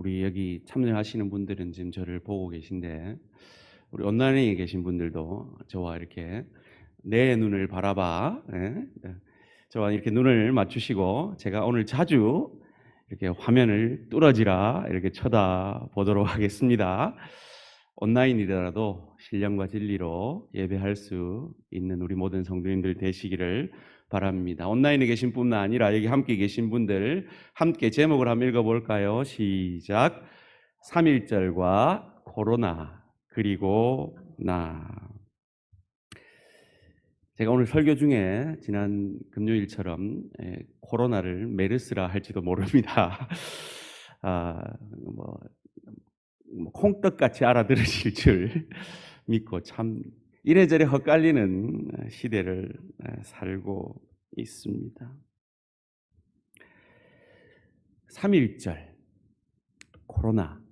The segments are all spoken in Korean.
우리 여기 참여하시는 분들은 지금 저를 보고 계신데 우리 온라인에 계신 분들도 저와 이렇게 내 눈을 바라봐, 저와 이렇게 눈을 맞추시고 제가 오늘 자주 이렇게 화면을 뚫어지라 이렇게 쳐다보도록 하겠습니다. 온라인이더라도 신령과 진리로 예배할 수 있는 우리 모든 성도님들 되시기를 바랍니다. 온라인에 계신 뿐만 아니라 여기 함께 계신 분들 함께 제목을 한번 읽어볼까요? 시작. 3.1절과 코로나 그리고 나. 제가 오늘 설교 중에 지난 금요일처럼 코로나를 메르스라 할지도 모릅니다. 뭐 콩떡같이 알아들으실 줄 믿고 참 이래저래 헛갈리는 시대를 살고 있습니다. 3.1절 코로나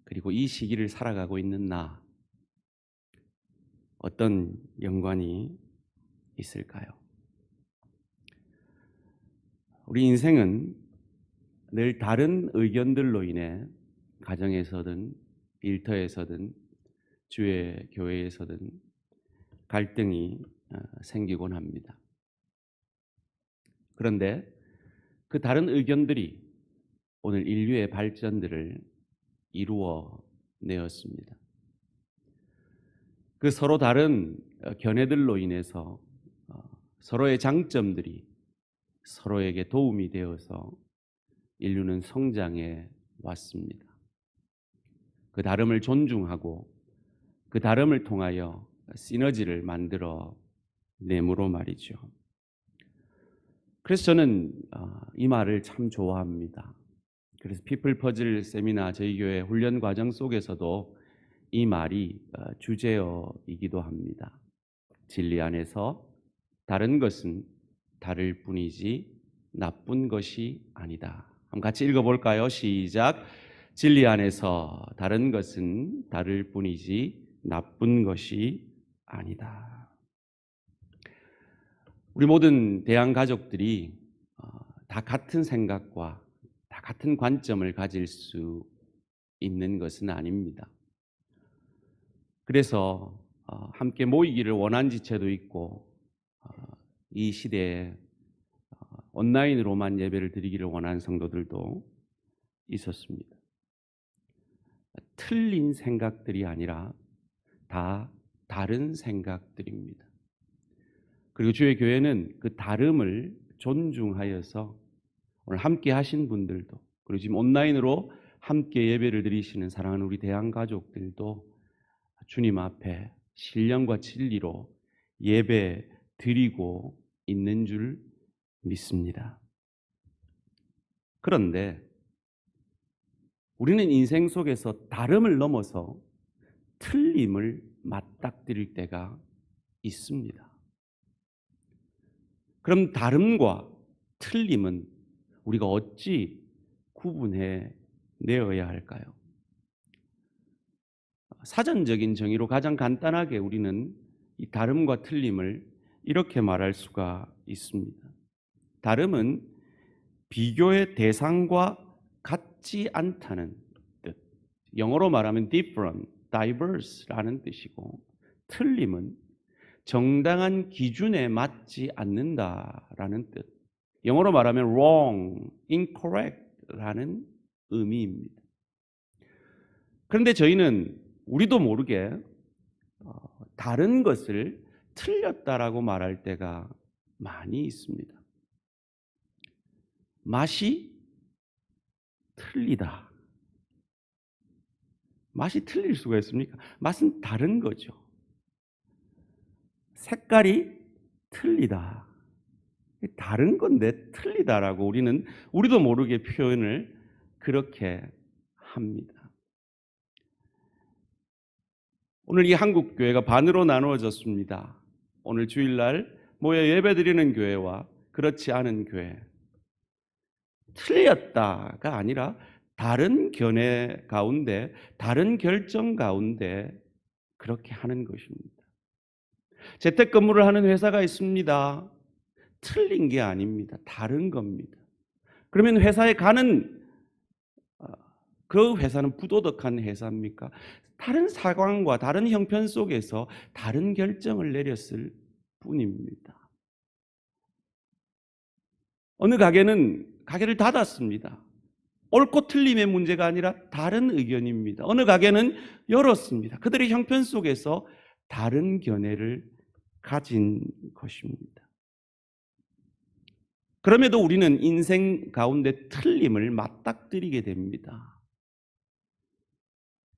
그리고 이 시기를 살아가고 있는 나 어떤 연관이 있을까요? 우리 인생은 늘 다른 의견들로 인해 가정에서든 일터에서든 주의 교회에서든 갈등이 생기곤 합니다. 그런데 그 다른 의견들이 오늘 인류의 발전들을 이루어 내었습니다. 그 서로 다른 견해들로 인해서 서로의 장점들이 서로에게 도움이 되어서 인류는 성장해 왔습니다. 그 다름을 존중하고 그 다름을 통하여 시너지를 만들어 내므로 말이죠. 그래서 저는 이 말을 참 좋아합니다. 그래서 피플 퍼즐 세미나 저희 교회 훈련 과정 속에서도 이 말이 주제어이기도 합니다. 진리 안에서 다른 것은 다를 뿐이지 나쁜 것이 아니다. 한번 같이 읽어볼까요? 시작. 진리 안에서 다른 것은 다를 뿐이지 나쁜 것이 아니다. 우리 모든 대한 가족들이 다 같은 생각과 다 같은 관점을 가질 수 있는 것은 아닙니다. 그래서 함께 모이기를 원한 지체도 있고 이 시대에 온라인으로만 예배를 드리기를 원하는 성도들도 있었습니다. 틀린 생각들이 아니라 다 다른 생각들입니다. 그리고 주의 교회는 그 다름을 존중하여서 오늘 함께 하신 분들도 그리고 지금 온라인으로 함께 예배를 드리시는 사랑하는 우리 대한 가족들도 주님 앞에 신령과 진리로 예배 드리고 있는 줄 믿습니다. 그런데 우리는 인생 속에서 다름을 넘어서 틀림을 맞닥뜨릴 때가 있습니다. 그럼 다름과 틀림은 우리가 어찌 구분해 내어야 할까요? 사전적인 정의로 가장 간단하게 우리는 이 다름과 틀림을 이렇게 말할 수가 있습니다. 다름은 비교의 대상과 같지 않다는 뜻. 영어로 말하면 different, diverse라는 뜻이고, 틀림은 정당한 기준에 맞지 않는다라는 뜻. 영어로 말하면 wrong, incorrect라는 의미입니다. 그런데 저희는 우리도 모르게 다른 것을 틀렸다라고 말할 때가 많이 있습니다. 맛이 틀리다. 맛이 틀릴 수가 있습니까? 맛은 다른 거죠. 색깔이 틀리다. 다른 건데 틀리다라고 우리도 모르게 표현을 그렇게 합니다. 오늘 이 한국 교회가 반으로 나누어졌습니다. 오늘 주일날 모여 예배드리는 교회와 그렇지 않은 교회. 틀렸다가 아니라 다른 견해 가운데, 다른 결정 가운데 그렇게 하는 것입니다. 재택근무를 하는 회사가 있습니다. 틀린 게 아닙니다. 다른 겁니다. 그러면 회사에 가는 그 회사는 부도덕한 회사입니까? 다른 상황과 다른 형편 속에서 다른 결정을 내렸을 뿐입니다. 어느 가게는 가게를 닫았습니다. 옳고 틀림의 문제가 아니라 다른 의견입니다. 어느 가게는 열었습니다. 그들의 형편 속에서 다른 견해를 가진 것입니다. 그럼에도 우리는 인생 가운데 틀림을 맞닥뜨리게 됩니다.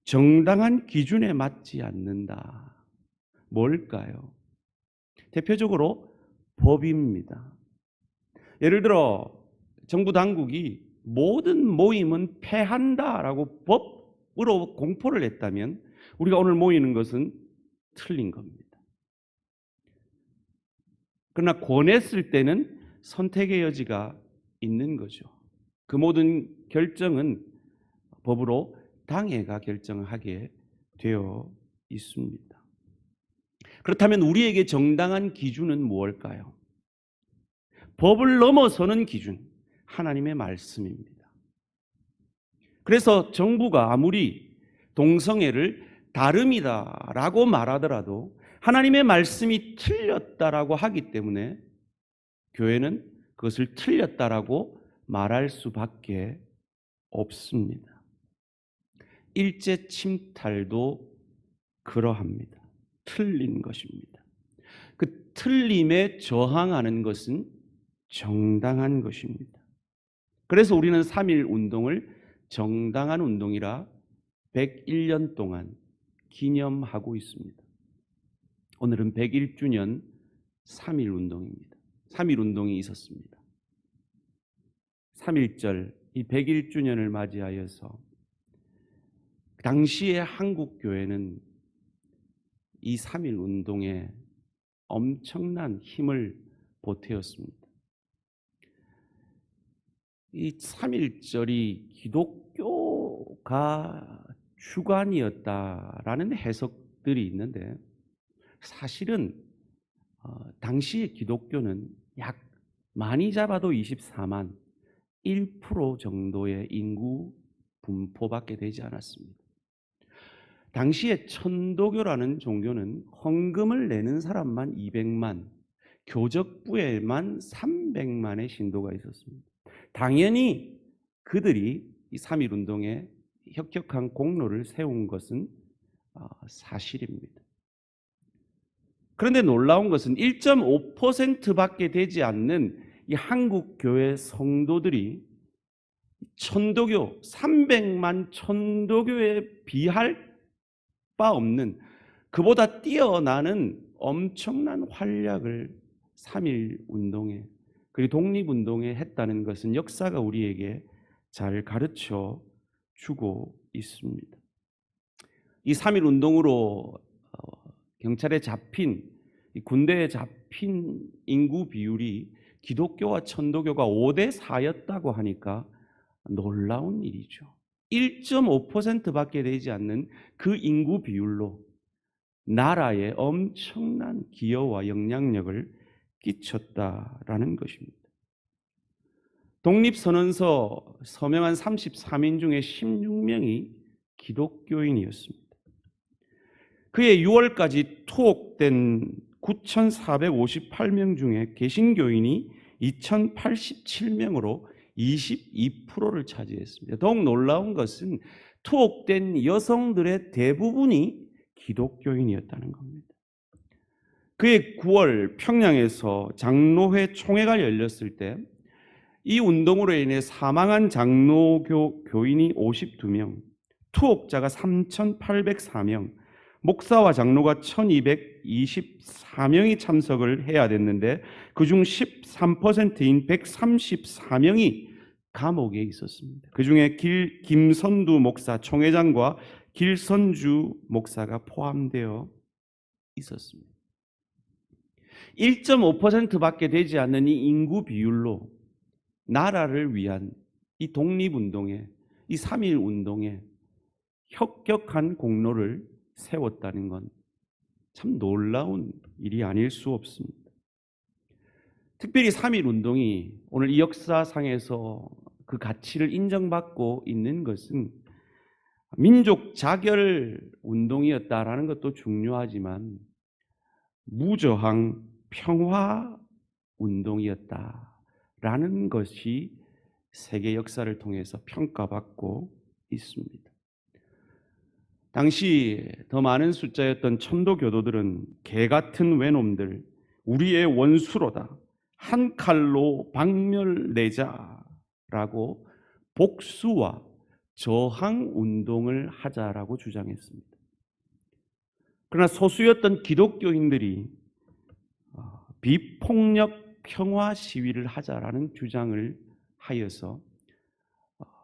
정당한 기준에 맞지 않는다. 뭘까요? 대표적으로 법입니다. 예를 들어 정부 당국이 모든 모임은 폐한다라고 법으로 공포를 했다면 우리가 오늘 모이는 것은 틀린 겁니다. 그러나 권했을 때는 선택의 여지가 있는 거죠. 그 모든 결정은 법으로 당회가 결정하게 되어 있습니다. 그렇다면 우리에게 정당한 기준은 무엇일까요? 법을 넘어서는 기준, 하나님의 말씀입니다. 그래서 정부가 아무리 동성애를 다름이다라고 말하더라도 하나님의 말씀이 틀렸다라고 하기 때문에 교회는 그것을 틀렸다라고 말할 수밖에 없습니다. 일제 침탈도 그러합니다. 틀린 것입니다. 그 틀림에 저항하는 것은 정당한 것입니다. 그래서 우리는 3.1 운동을 정당한 운동이라 101년 동안 기념하고 있습니다. 오늘은 101주년 3.1 운동입니다. 3.1 운동이 있었습니다. 3.1절 이 101주년을 맞이하여서 당시의 한국 교회는 이 3.1 운동에 엄청난 힘을 보태었습니다. 이 3.1절이 기독교가 주관이었다라는 해석들이 있는데 사실은 당시의 기독교는 약 많이 잡아도 24만 1% 정도의 인구 분포밖에 되지 않았습니다. 당시에 천도교라는 종교는 헌금을 내는 사람만 200만, 교적부에만 300만의 신도가 있었습니다. 당연히 그들이 이 3.1 운동에 혁혁한 공로를 세운 것은 사실입니다. 그런데 놀라운 것은 1.5%밖에 되지 않는 이 한국 교회 성도들이 천도교 300만 천도교에 비할 바 없는 그보다 뛰어나는 엄청난 활약을 3.1 운동에 그리고 독립운동에 했다는 것은 역사가 우리에게 잘 가르쳐 주고 있습니다. 이 3.1 운동으로 경찰에 잡힌 군대에 잡힌 인구 비율이 기독교와 천도교가 5대4였다고 하니까 놀라운 일이죠. 1.5%밖에 되지 않는 그 인구 비율로 나라에 엄청난 기여와 영향력을 끼쳤다라는 것입니다. 독립선언서 서명한 33인 중에 16명이 기독교인이었습니다. 그해 6월까지 투옥된 9,458명 중에 개신교인이 2,087명으로 22%를 차지했습니다. 더욱 놀라운 것은 투옥된 여성들의 대부분이 기독교인이었다는 겁니다. 그해 9월 평양에서 장로회 총회가 열렸을 때 이 운동으로 인해 사망한 장로교 교인이 52명, 투옥자가 3,804명, 목사와 장로가 1,224명이 참석을 해야 됐는데 그중 13%인 134명이 감옥에 있었습니다. 그중에 김선두 목사 총회장과 길선주 목사가 포함되어 있었습니다. 1.5%밖에 되지 않는 이 인구 비율로 나라를 위한 이 독립운동에 이 3.1 운동에 혁혁한 공로를 세웠다는 건 참 놀라운 일이 아닐 수 없습니다. 특별히 3.1 운동이 오늘 이 역사상에서 그 가치를 인정받고 있는 것은 민족 자결 운동이었다라는 것도 중요하지만 무저항 평화 운동이었다라는 것이 세계 역사를 통해서 평가받고 있습니다. 당시 더 많은 숫자였던 천도 교도들은 개 같은 외놈들, 우리의 원수로다, 한 칼로 박멸내자라고 복수와 저항 운동을 하자라고 주장했습니다. 그러나 소수였던 기독교인들이 비폭력 평화 시위를 하자라는 주장을 하여서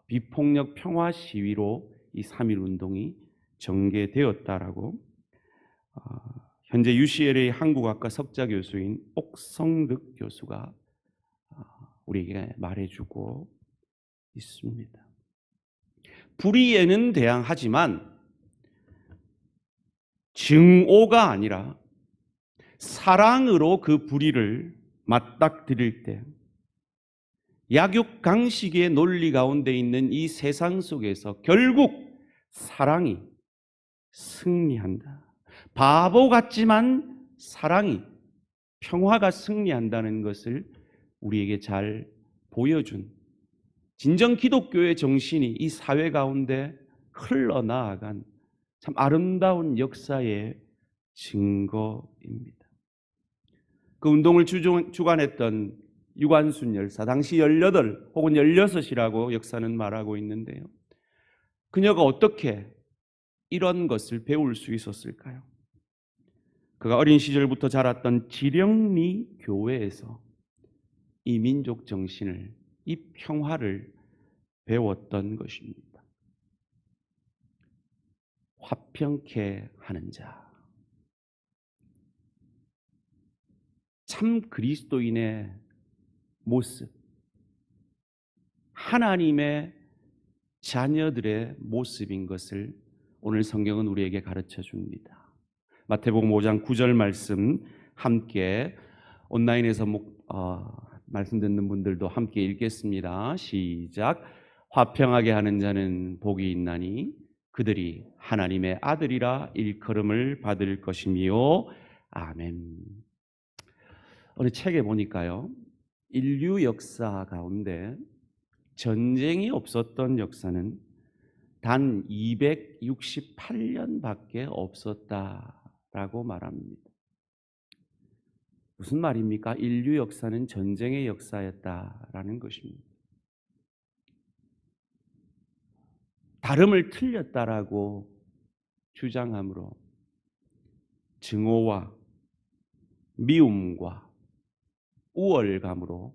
비폭력 평화 시위로 이 3.1 운동이 전개되었다라고 현재 UCLA 한국학과 석좌 교수인 옥성득 교수가 우리에게 말해주고 있습니다. 불의에는 대항하지만 증오가 아니라 사랑으로 그 불의를 맞닥뜨릴 때 약육강식의 논리 가운데 있는 이 세상 속에서 결국 사랑이 승리한다. 바보 같지만 사랑이, 평화가 승리한다는 것을 우리에게 잘 보여준 진정 기독교의 정신이 이 사회 가운데 흘러나아간 참 아름다운 역사의 증거입니다. 그 운동을 주관했던 유관순 열사, 당시 18 혹은 16이라고 역사는 말하고 있는데요. 그녀가 어떻게 이런 것을 배울 수 있었을까요? 그가 어린 시절부터 자랐던 지령리 교회에서 이 민족 정신을, 이 평화를 배웠던 것입니다. 화평케 하는 자, 참 그리스도인의 모습, 하나님의 자녀들의 모습인 것을 오늘 성경은 우리에게 가르쳐 줍니다. 마태복음 5장 9절 말씀 함께 온라인에서 말씀 듣는 분들도 함께 읽겠습니다. 시작. 화평하게 하는 자는 복이 있나니 그들이 하나님의 아들이라 일컬음을 받을 것이며 아멘. 어느 책에 보니까요, 인류 역사 가운데 전쟁이 없었던 역사는 단 268년밖에 없었다라고 말합니다. 무슨 말입니까? 인류 역사는 전쟁의 역사였다라는 것입니다. 다름을 틀렸다라고 주장함으로 증오와 미움과 우월감으로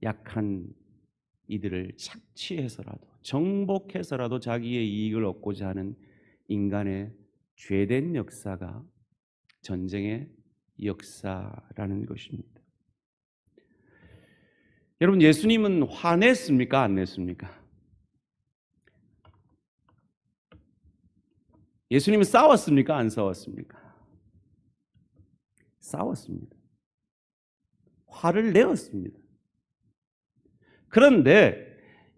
약한 이들을 착취해서라도 정복해서라도 자기의 이익을 얻고자 하는 인간의 죄된 역사가 전쟁의 역사라는 것입니다. 여러분, 예수님은 화냈습니까? 안 냈습니까? 예수님은 싸웠습니까? 안 싸웠습니까? 싸웠습니다. 화를 내었습니다. 그런데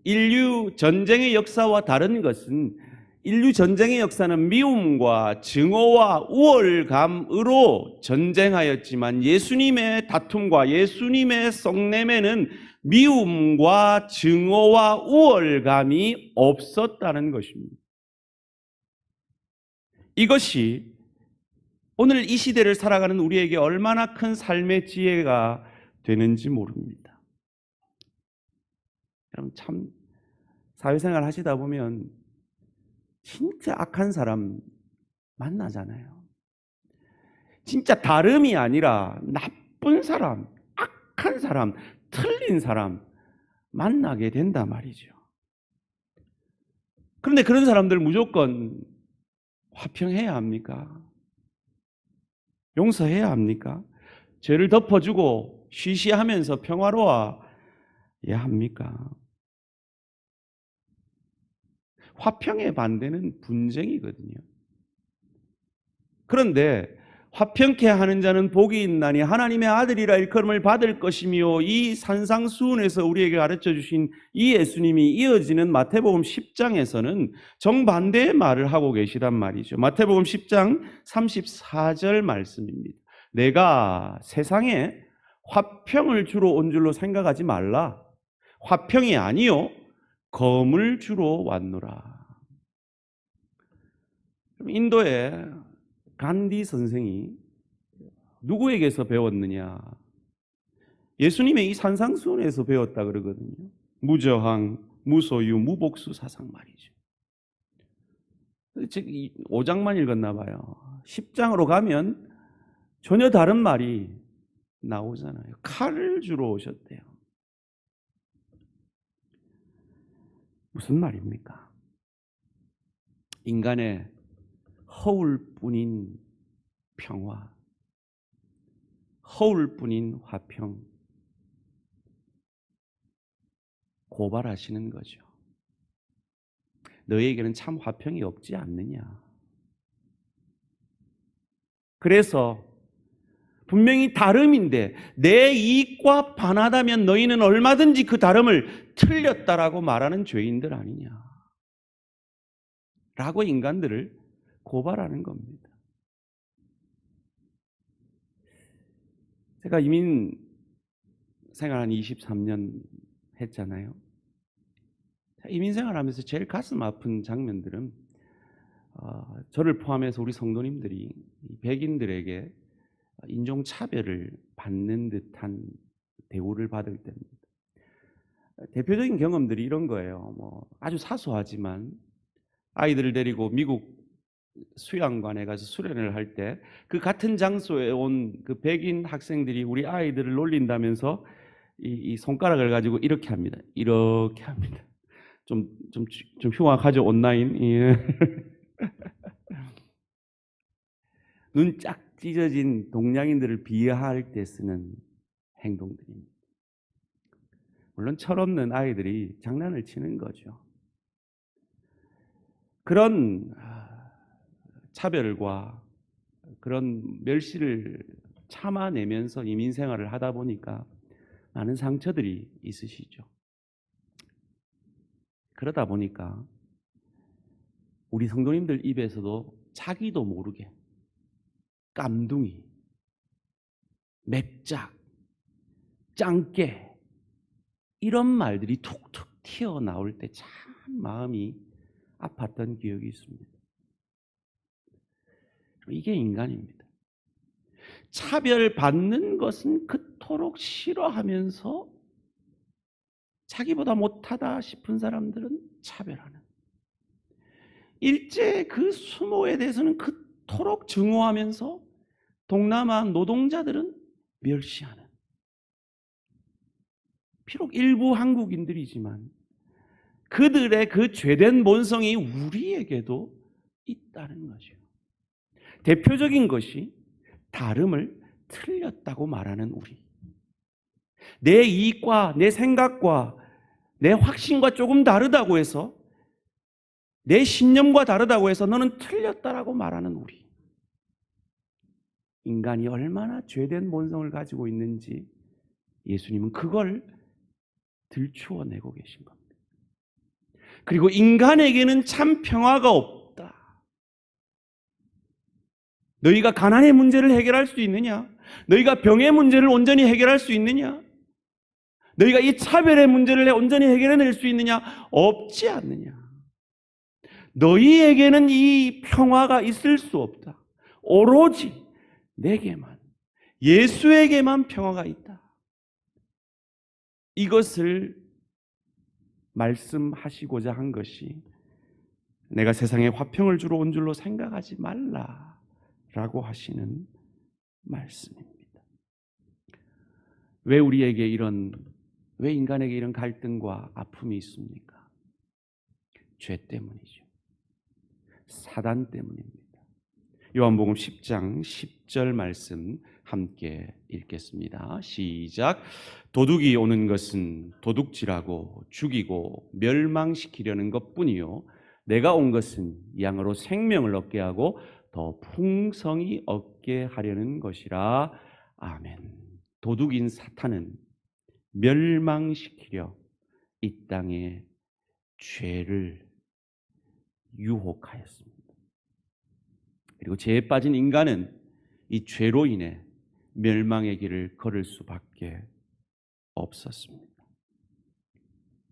인류 전쟁의 역사와 다른 것은 인류 전쟁의 역사는 미움과 증오와 우월감으로 전쟁하였지만 예수님의 다툼과 예수님의 썩냄에는 미움과 증오와 우월감이 없었다는 것입니다. 이것이 오늘 이 시대를 살아가는 우리에게 얼마나 큰 삶의 지혜가 되는지 모릅니다. 여러분, 참 사회생활 하시다 보면 진짜 악한 사람 만나잖아요. 진짜 다름이 아니라 나쁜 사람, 악한 사람, 틀린 사람 만나게 된단 말이죠. 그런데 그런 사람들 무조건 화평해야 합니까? 용서해야 합니까? 죄를 덮어주고 쉬쉬하면서 평화로워야 합니까? 화평의 반대는 분쟁이거든요. 그런데 화평케 하는 자는 복이 있나니 하나님의 아들이라 일컬음을 받을 것이며, 이 산상수훈에서 우리에게 가르쳐 주신 이 예수님이 이어지는 마태복음 10장에서는 정반대의 말을 하고 계시단 말이죠. 마태복음 10장 34절 말씀입니다. 내가 세상에 화평을 주러 온 줄로 생각하지 말라. 화평이 아니요 검을 주러 왔노라. 인도의 간디 선생이 누구에게서 배웠느냐? 예수님의 이 산상수훈에서 배웠다 그러거든요. 무저항, 무소유, 무복수 사상 말이죠. 즉 5장만 읽었나 봐요. 10장으로 가면 전혀 다른 말이 나오잖아요. 칼을 주러 오셨대요. 무슨 말입니까? 인간의 허울뿐인 평화, 허울뿐인 화평, 고발하시는 거죠. 너희에게는 참 화평이 없지 않느냐. 그래서 분명히 다름인데 내 이익과 반하다면 너희는 얼마든지 그 다름을 틀렸다라고 말하는 죄인들 아니냐 라고 인간들을 고발하는 겁니다. 제가 이민 생활 한 23년 했잖아요. 이민 생활하면서 제일 가슴 아픈 장면들은 저를 포함해서 우리 성도님들이 백인들에게 인종차별을 받는 듯한 대우를 받을 때입니다. 대표적인 경험들이 이런 거예요. 아주 사소하지만 아이들을 데리고 미국 수양관에 가서 수련을 할 때 그 같은 장소에 온 그 백인 학생들이 우리 아이들을 놀린다면서 이 손가락을 가지고 이렇게 합니다. 이렇게 합니다. 좀 흉악하죠, 온라인. 예. 눈 쫙 찢어진 동양인들을 비하할 때 쓰는 행동들입니다. 물론 철없는 아이들이 장난을 치는 거죠. 그런 차별과 그런 멸시를 참아내면서 이민 생활을 하다 보니까 많은 상처들이 있으시죠. 그러다 보니까 우리 성도님들 입에서도 자기도 모르게 깜둥이, 맵작, 짱깨 이런 말들이 툭툭 튀어나올 때 참 마음이 아팠던 기억이 있습니다. 이게 인간입니다. 차별받는 것은 그토록 싫어하면서 자기보다 못하다 싶은 사람들은 차별하는, 일제 그 수모에 대해서는 그토록 증오하면서 동남아 노동자들은 멸시하는, 비록 일부 한국인들이지만 그들의 그 죄된 본성이 우리에게도 있다는 거죠. 대표적인 것이 다름을 틀렸다고 말하는 우리. 내 이익과 내 생각과 내 확신과 조금 다르다고 해서, 내 신념과 다르다고 해서 너는 틀렸다라고 말하는 우리. 인간이 얼마나 죄된 본성을 가지고 있는지 예수님은 그걸 들추어내고 계신 겁니다. 그리고 인간에게는 참 평화가 없다. 너희가 가난의 문제를 해결할 수 있느냐? 너희가 병의 문제를 온전히 해결할 수 있느냐? 너희가 이 차별의 문제를 온전히 해결해낼 수 있느냐? 없지 않느냐? 너희에게는 이 평화가 있을 수 없다. 오로지 내게만, 예수에게만 평화가 있다. 이것을 말씀하시고자 한 것이 내가 세상에 화평을 주러 온 줄로 생각하지 말라라고 하시는 말씀입니다. 왜 왜 인간에게 이런 갈등과 아픔이 있습니까? 죄 때문이죠. 사단 때문입니다. 요한복음 10장 10절 말씀 함께 읽겠습니다. 시작. 도둑이 오는 것은 도둑질하고 죽이고 멸망시키려는 것뿐이요 내가 온 것은 양으로 생명을 얻게 하고 더 풍성히 얻게 하려는 것이라. 아멘. 도둑인 사탄은 멸망시키려 이 땅에 죄를 유혹하였습니다. 그리고 죄에 빠진 인간은 이 죄로 인해 멸망의 길을 걸을 수밖에 없었습니다.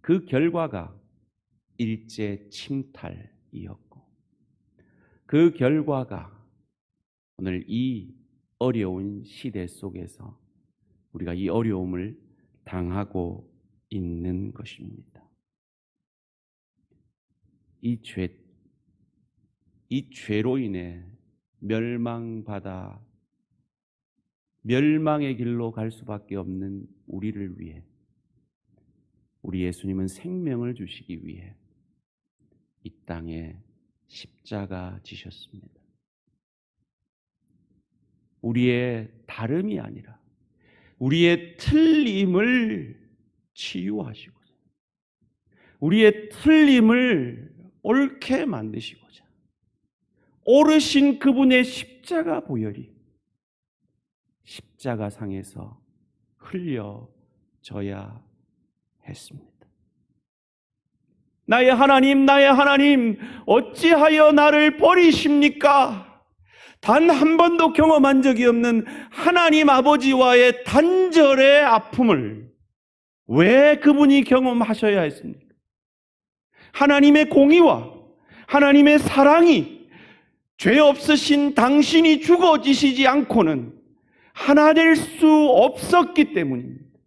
그 결과가 일제 침탈이었고, 그 결과가 오늘 이 어려운 시대 속에서 우리가 이 어려움을 당하고 있는 것입니다. 이 죄로 인해 멸망의 길로 갈 수밖에 없는 우리를 위해 우리 예수님은 생명을 주시기 위해 이 땅에 십자가 지셨습니다. 우리의 다름이 아니라 우리의 틀림을 치유하시고자, 우리의 틀림을 옳게 만드시고자 오르신 그분의 십자가 보혈이 십자가상에서 흘려져야 했습니다. 나의 하나님, 나의 하나님, 어찌하여 나를 버리십니까? 단 한 번도 경험한 적이 없는 하나님 아버지와의 단절의 아픔을 왜 그분이 경험하셔야 했습니까? 하나님의 공의와 하나님의 사랑이 죄 없으신 당신이 죽어지시지 않고는 하나 될 수 없었기 때문입니다.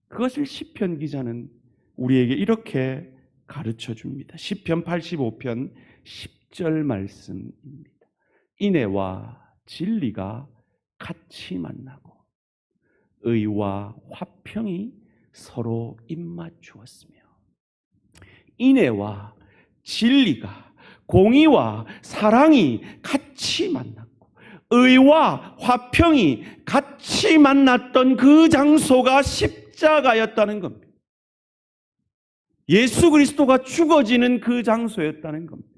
그것을 시편 기자는 우리에게 이렇게 가르쳐 줍니다. 시편 85편 10절 말씀입니다. 인애와 진리가 같이 만나고 의와 화평이 서로 입맞추었으며, 인애와 진리가, 공의와 사랑이 같이 만났고 의와 화평이 같이 만났던 그 장소가 십자가였다는 겁니다. 예수 그리스도가 죽어지는 그 장소였다는 겁니다.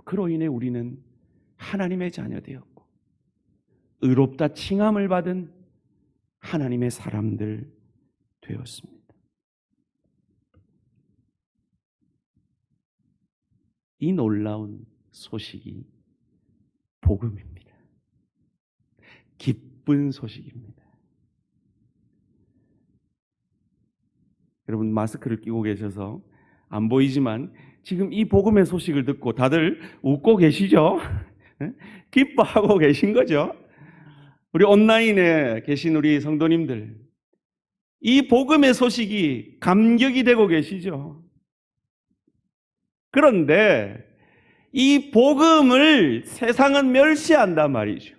그로 인해 우리는 하나님의 자녀 되었고 의롭다 칭함을 받은 하나님의 사람들 되었습니다. 이 놀라운 소식이 복음입니다. 기쁜 소식입니다. 여러분 마스크를 끼고 계셔서 안 보이지만 지금 이 복음의 소식을 듣고 다들 웃고 계시죠? 기뻐하고 계신 거죠? 우리 온라인에 계신 우리 성도님들, 이 복음의 소식이 감격이 되고 계시죠? 그런데 이 복음을 세상은 멸시한단 말이죠.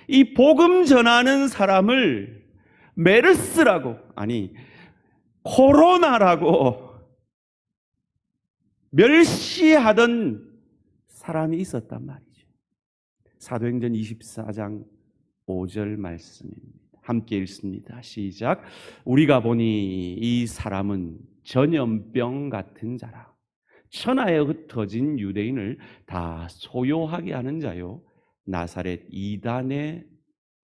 이 복음 전하는 사람을 메르스라고, 아니 코로나라고 멸시하던 사람이 있었단 말이죠. 사도행전 24장 5절 말씀입니다. 함께 읽습니다. 시작. 우리가 보니 이 사람은 전염병 같은 자라. 천하에 흩어진 유대인을 다 소요하게 하는 자요, 나사렛 이단의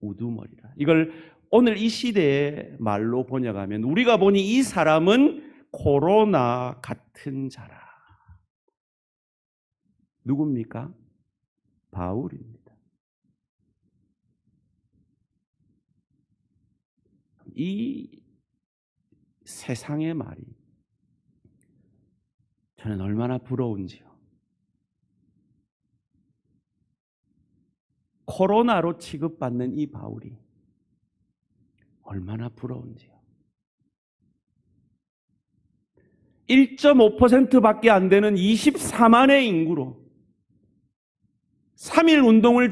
우두머리라. 이걸 오늘 이 시대의 말로 번역하면 우리가 보니 이 사람은 코로나 같은 자라. 누굽니까? 바울입니다. 이 세상의 말이 저는 얼마나 부러운지요. 코로나로 취급받는 이 바울이 얼마나 부러운지요. 1.5%밖에 안 되는 24만의 인구로 3.1 운동을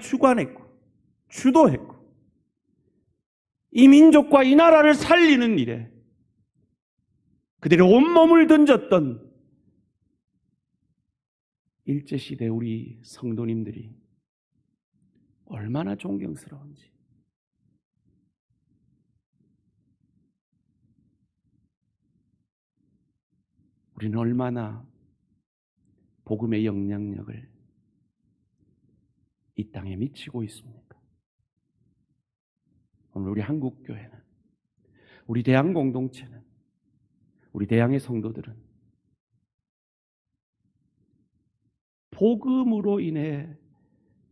주도했고 이 민족과 이 나라를 살리는 일에 그들의 온몸을 던졌던 일제시대 우리 성도님들이 얼마나 존경스러운지. 우리는 얼마나 복음의 영향력을 이 땅에 미치고 있습니까? 오늘 우리 한국교회는, 우리 대한 공동체는, 우리 대양의 성도들은 복음으로 인해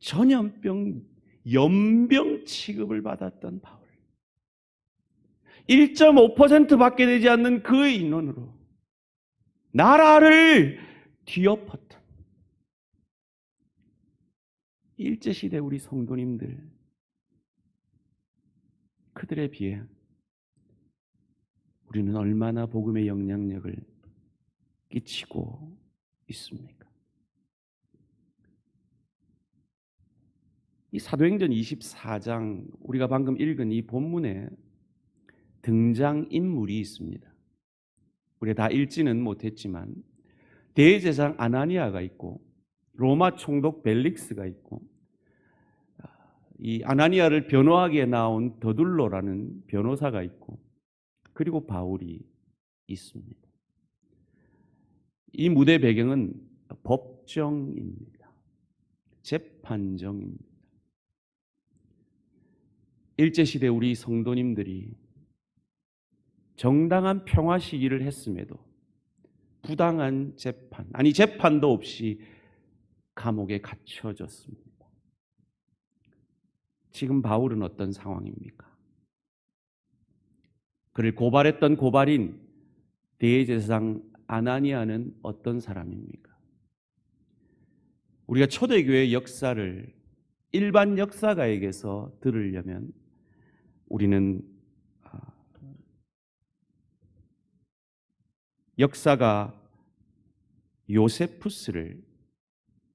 전염병, 연병 취급을 받았던 바울, 1.5%밖에 되지 않는 그 인원으로 나라를 뒤엎었던 일제시대 우리 성도님들, 그들에 비해 우리는 얼마나 복음의 영향력을 끼치고 있습니까? 이 사도행전 24장, 우리가 방금 읽은 이 본문에 등장인물이 있습니다. 우리가 다 읽지는 못했지만 대제사장 아나니아가 있고 로마 총독 벨릭스가 있고, 이 아나니아를 변호하기에 나온 더둘로라는 변호사가 있고, 그리고 바울이 있습니다. 이 무대 배경은 법정입니다. 재판정입니다. 일제시대 우리 성도님들이 정당한 평화 시기를 했음에도 부당한 재판, 아니 재판도 없이 감옥에 갇혀졌습니다. 지금 바울은 어떤 상황입니까? 그를 고발했던 고발인 대제사장 아나니아는 어떤 사람입니까? 우리가 초대교회의 역사를 일반 역사가에게서 들으려면 우리는 역사가 요세푸스를,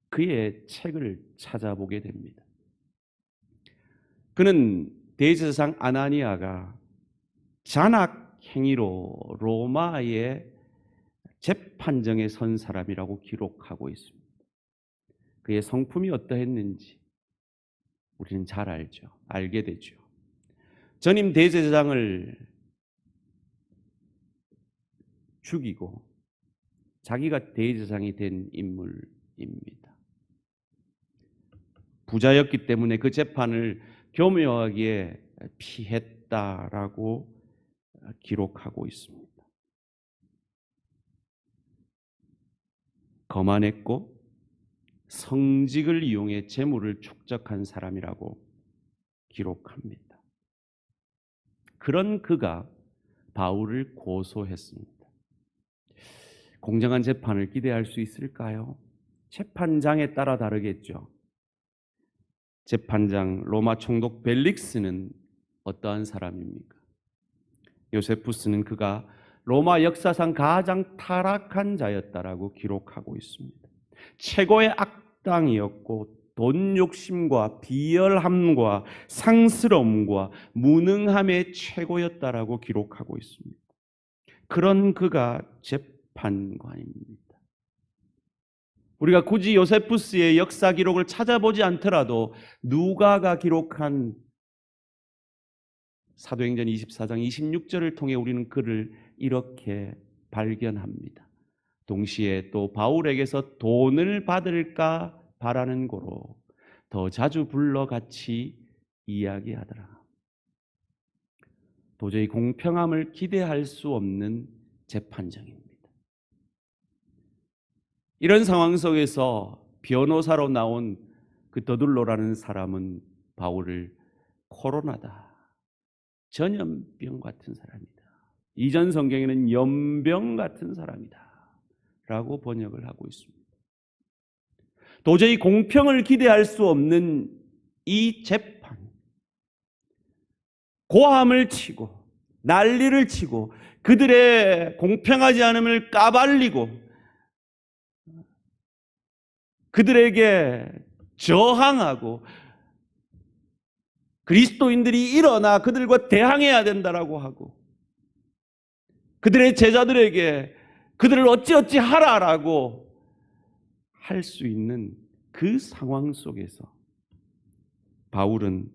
그의 책을 찾아보게 됩니다. 그는 대제사장 아나니아가 잔악 행위로 로마의 재판정에 선 사람이라고 기록하고 있습니다. 그의 성품이 어떠했는지 우리는 잘 알죠. 알게 되죠. 전임 대제사장을 죽이고 자기가 대제사장이 된 인물입니다. 부자였기 때문에 그 재판을 교묘하게 피했다라고 기록하고 있습니다. 거만했고 성직을 이용해 재물을 축적한 사람이라고 기록합니다. 그런 그가 바울을 고소했습니다. 공정한 재판을 기대할 수 있을까요? 재판장에 따라 다르겠죠. 재판장 로마 총독 벨릭스는 어떠한 사람입니까? 요세푸스는 그가 로마 역사상 가장 타락한 자였다라고 기록하고 있습니다. 최고의 악당이었고 돈 욕심과 비열함과 상스러움과 무능함의 최고였다라고 기록하고 있습니다. 그런 그가 재판관입니다. 우리가 굳이 요세푸스의 역사 기록을 찾아보지 않더라도 누가가 기록한 사도행전 24장 26절을 통해 우리는 그를 이렇게 발견합니다. 동시에 또 바울에게서 돈을 받을까 바라는 고로 더 자주 불러 같이 이야기하더라. 도저히 공평함을 기대할 수 없는 재판정입니다. 이런 상황 속에서 변호사로 나온 그 더둘로라는 사람은 바울을 코로나다, 전염병 같은 사람이다, 이전 성경에는 연병 같은 사람이다 라고 번역을 하고 있습니다. 도저히 공평을 기대할 수 없는 이 재판, 고함을 치고 난리를 치고 그들의 공평하지 않음을 까발리고 그들에게 저항하고 그리스도인들이 일어나 그들과 대항해야 된다라고 하고 그들의 제자들에게 그들을 어찌어찌 하라라고 할 수 있는 그 상황 속에서 바울은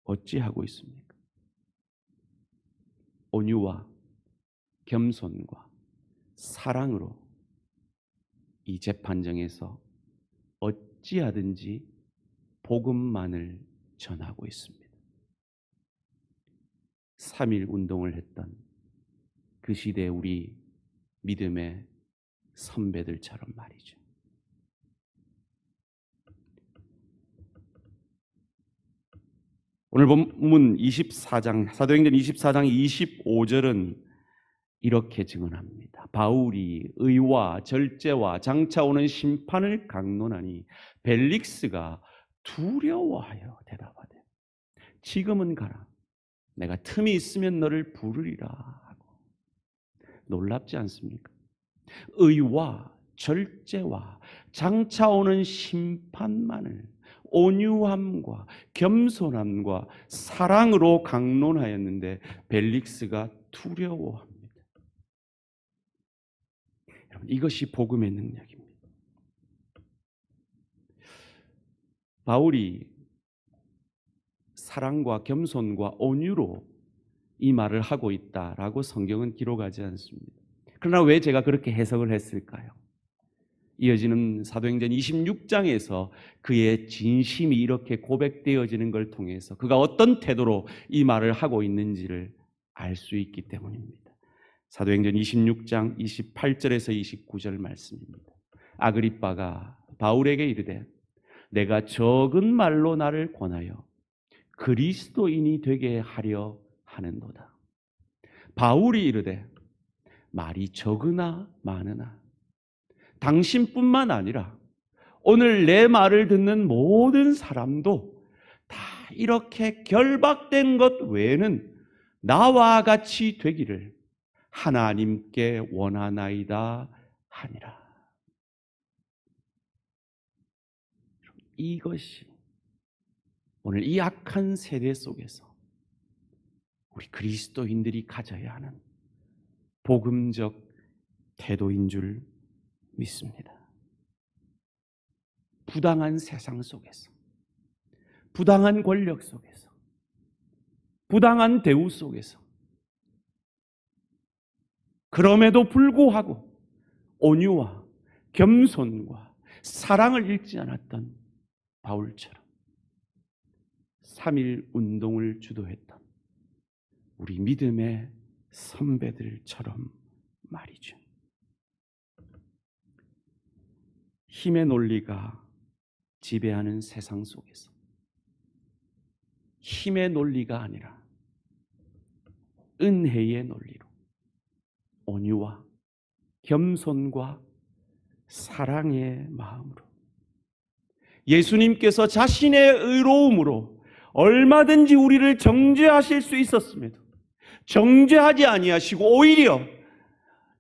어찌하고 있습니까? 온유와 겸손과 사랑으로 이 재판정에서 어찌하든지 복음만을 전하고 있습니다. 3.1 운동을 했던 그 시대 우리 믿음의 선배들처럼 말이죠. 오늘 본문 24장, 사도행전 24장 25절은 이렇게 증언합니다. 바울이 의와 절제와 장차 오는 심판을 강론하니 벨릭스가 두려워하여 대답하되 지금은 가라. 내가 틈이 있으면 너를 부르리라 하고. 놀랍지 않습니까? 의와 절제와 장차 오는 심판만을 온유함과 겸손함과 사랑으로 강론하였는데 벨릭스가 두려워합니다. 여러분, 이것이 복음의 능력입니다. 바울이 사랑과 겸손과 온유로 이 말을 하고 있다라고 성경은 기록하지 않습니다. 그러나 왜 제가 그렇게 해석을 했을까요? 이어지는 사도행전 26장에서 그의 진심이 이렇게 고백되어지는 걸 통해서 그가 어떤 태도로 이 말을 하고 있는지를 알 수 있기 때문입니다. 사도행전 26장 28절에서 29절 말씀입니다. 아그리빠가 바울에게 이르되 내가 적은 말로 나를 권하여 그리스도인이 되게 하려 하는도다. 바울이 이르되 말이 적으나 많으나 당신뿐만 아니라 오늘 내 말을 듣는 모든 사람도 다 이렇게 결박된 것 외에는 나와 같이 되기를 하나님께 원하나이다 하니라. 이것이 오늘 이 악한 세대 속에서 우리 그리스도인들이 가져야 하는 복음적 태도인 줄 믿습니다. 부당한 세상 속에서, 부당한 권력 속에서, 부당한 대우 속에서 그럼에도 불구하고 온유와 겸손과 사랑을 잃지 않았던 바울처럼 3.1 운동을 주도했던 우리 믿음의 선배들처럼 말이죠. 힘의 논리가 지배하는 세상 속에서 힘의 논리가 아니라 은혜의 논리로 온유와 겸손과 사랑의 마음으로 예수님께서 자신의 의로움으로 얼마든지 우리를 정죄하실 수 있었음에도 정죄하지 아니하시고 오히려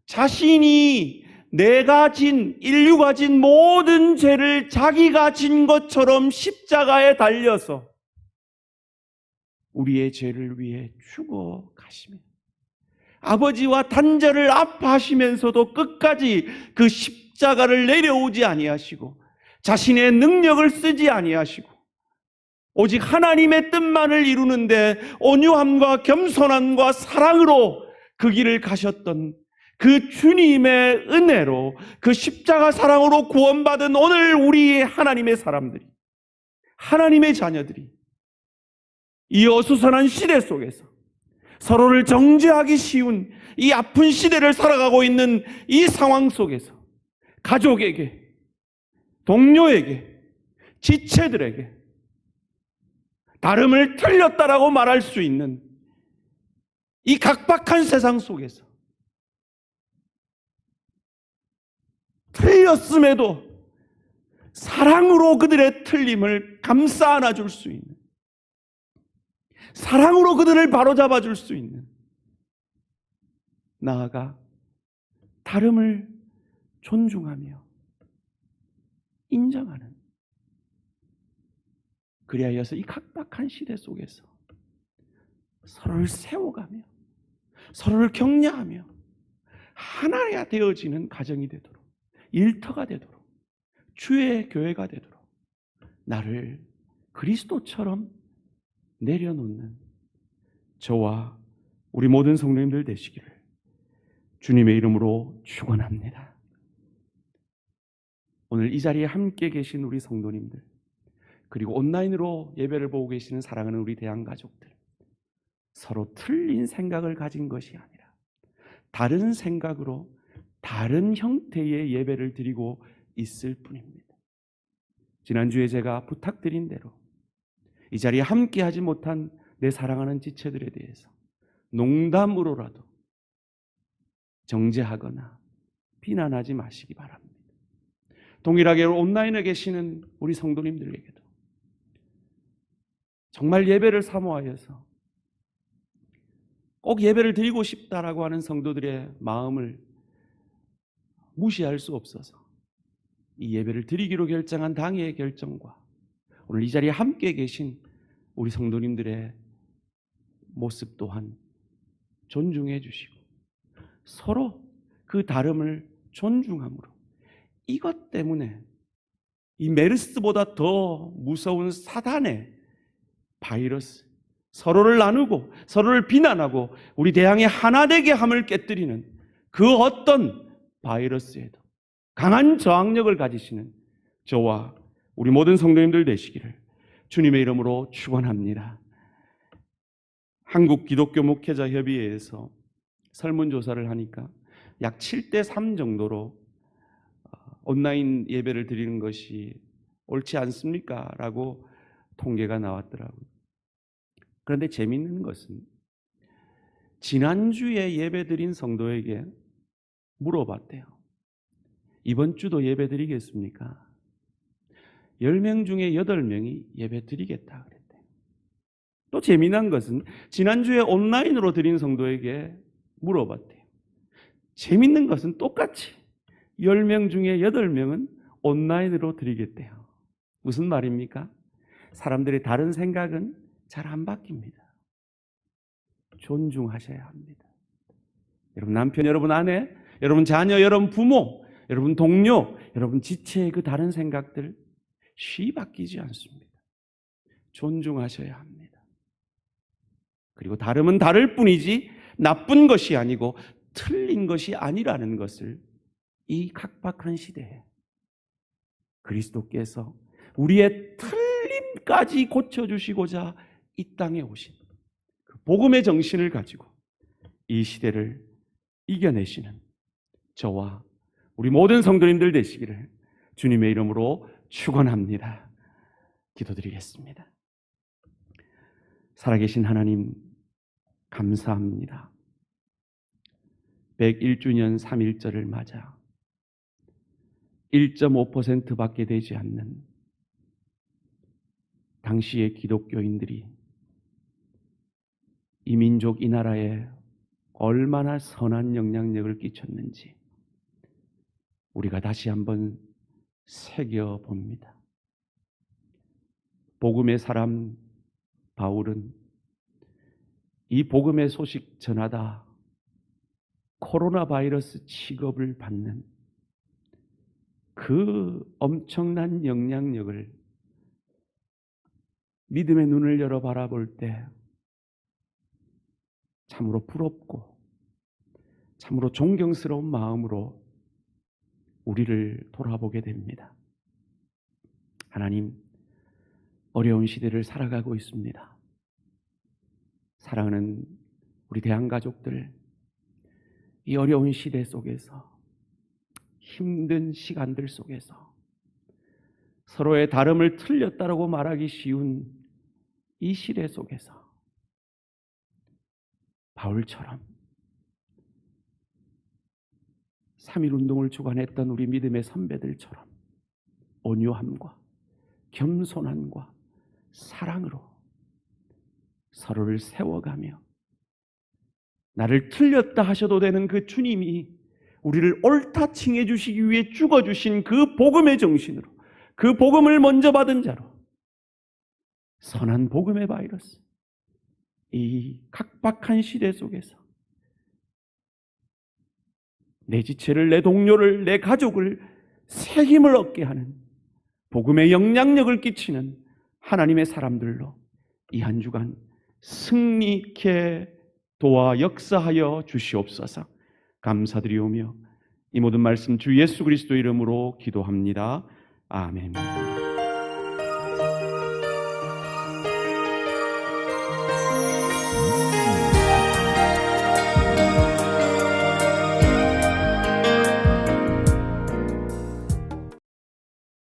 자신이 인류가 진 모든 죄를 자기가 진 것처럼 십자가에 달려서 우리의 죄를 위해 죽어 가시며 아버지와 단절을 아파하시면서도 끝까지 그 십자가를 내려오지 아니하시고 자신의 능력을 쓰지 아니하시고 오직 하나님의 뜻만을 이루는데 온유함과 겸손함과 사랑으로 그 길을 가셨던 그 주님의 은혜로 그 십자가 사랑으로 구원받은 오늘 우리 하나님의 사람들이, 하나님의 자녀들이 이 어수선한 시대 속에서 서로를 정죄하기 쉬운 이 아픈 시대를 살아가고 있는 이 상황 속에서 가족에게, 동료에게, 지체들에게 다름을 틀렸다라고 말할 수 있는 이 각박한 세상 속에서 틀렸음에도 사랑으로 그들의 틀림을 감싸 안아줄 수 있는, 사랑으로 그들을 바로잡아 줄 수 있는, 나아가 다름을 존중하며 인정하는, 그리하여서 이 각박한 시대 속에서 서로를 세워가며 서로를 격려하며 하나가 되어지는 가정이 되도록, 일터가 되도록, 주의 교회가 되도록 나를 그리스도처럼 내려놓는 저와 우리 모든 성도님들 되시기를 주님의 이름으로 축원합니다. 오늘 이 자리에 함께 계신 우리 성도님들, 그리고 온라인으로 예배를 보고 계시는 사랑하는 우리 대한 가족들, 서로 틀린 생각을 가진 것이 아니라 다른 생각으로 다른 형태의 예배를 드리고 있을 뿐입니다. 지난주에 제가 부탁드린 대로 이 자리에 함께하지 못한 내 사랑하는 지체들에 대해서 농담으로라도 정죄하거나 비난하지 마시기 바랍니다. 동일하게 온라인에 계시는 우리 성도님들에게도 정말 예배를 사모하여서 꼭 예배를 드리고 싶다라고 하는 성도들의 마음을 무시할 수 없어서 이 예배를 드리기로 결정한 당의 결정과 오늘 이 자리에 함께 계신 우리 성도님들의 모습 또한 존중해 주시고 서로 그 다름을 존중함으로 이것 때문에 이 메르스보다 더 무서운 사단의 바이러스, 서로를 나누고 서로를 비난하고 우리 대항의 하나 되게 함을 깨뜨리는 그 어떤 바이러스에도 강한 저항력을 가지시는 저와 우리 모든 성도님들 되시기를 주님의 이름으로 축원합니다. 한국 기독교 목회자 협의회에서 설문조사를 하니까 약 7대3 정도로 온라인 예배를 드리는 것이 옳지 않습니까? 라고 통계가 나왔더라고요. 그런데 재미있는 것은 지난주에 예배 드린 성도에게 물어봤대요. 이번 주도 예배 드리겠습니까? 10명 중에 8명이 예배 드리겠다 그랬대요. 또 재미난 것은 지난주에 온라인으로 드린 성도에게 물어봤대요. 재밌는 것은 똑같이 10명 중에 8명은 온라인으로 드리겠대요. 무슨 말입니까? 사람들의 다른 생각은 잘 안 바뀝니다. 존중하셔야 합니다. 여러분 남편, 여러분 아내, 여러분 자녀, 여러분 부모, 여러분 동료, 여러분 지체의 그 다른 생각들 쉬이 바뀌지 않습니다. 존중하셔야 합니다. 그리고 다름은 다를 뿐이지 나쁜 것이 아니고 틀린 것이 아니라는 것을 이 각박한 시대에 그리스도께서 우리의 틀림까지 고쳐주시고자 이 땅에 오신 그 복음의 정신을 가지고 이 시대를 이겨내시는 저와 우리 모든 성도님들 되시기를 주님의 이름으로 축원합니다. 기도드리겠습니다. 살아계신 하나님 감사합니다. 101주년 3.1절을 맞아 1.5%밖에 되지 않는 당시의 기독교인들이 이 민족, 이 나라에 얼마나 선한 영향력을 끼쳤는지 우리가 다시 한번 새겨봅니다. 복음의 사람 바울은 이 복음의 소식 전하다 코로나 바이러스 취급을 받는 그 엄청난 영향력을 믿음의 눈을 열어 바라볼 때 참으로 부럽고 참으로 존경스러운 마음으로 우리를 돌아보게 됩니다. 하나님, 어려운 시대를 살아가고 있습니다. 사랑하는 우리 대한가족들, 이 어려운 시대 속에서 힘든 시간들 속에서 서로의 다름을 틀렸다라고 말하기 쉬운 이 시대 속에서 바울처럼 3.1운동을 주관했던 우리 믿음의 선배들처럼 온유함과 겸손함과 사랑으로 서로를 세워가며 나를 틀렸다 하셔도 되는 그 주님이 우리를 옳다 칭해 주시기 위해 죽어주신 그 복음의 정신으로 그 복음을 먼저 받은 자로 선한 복음의 바이러스, 이 각박한 시대 속에서 내 지체를, 내 동료를, 내 가족을 새 힘을 얻게 하는 복음의 영향력을 끼치는 하나님의 사람들로 이 한 주간 승리 있게 도와 역사하여 주시옵소서. 감사드리오며 이 모든 말씀 주 예수 그리스도 이름으로 기도합니다. 아멘.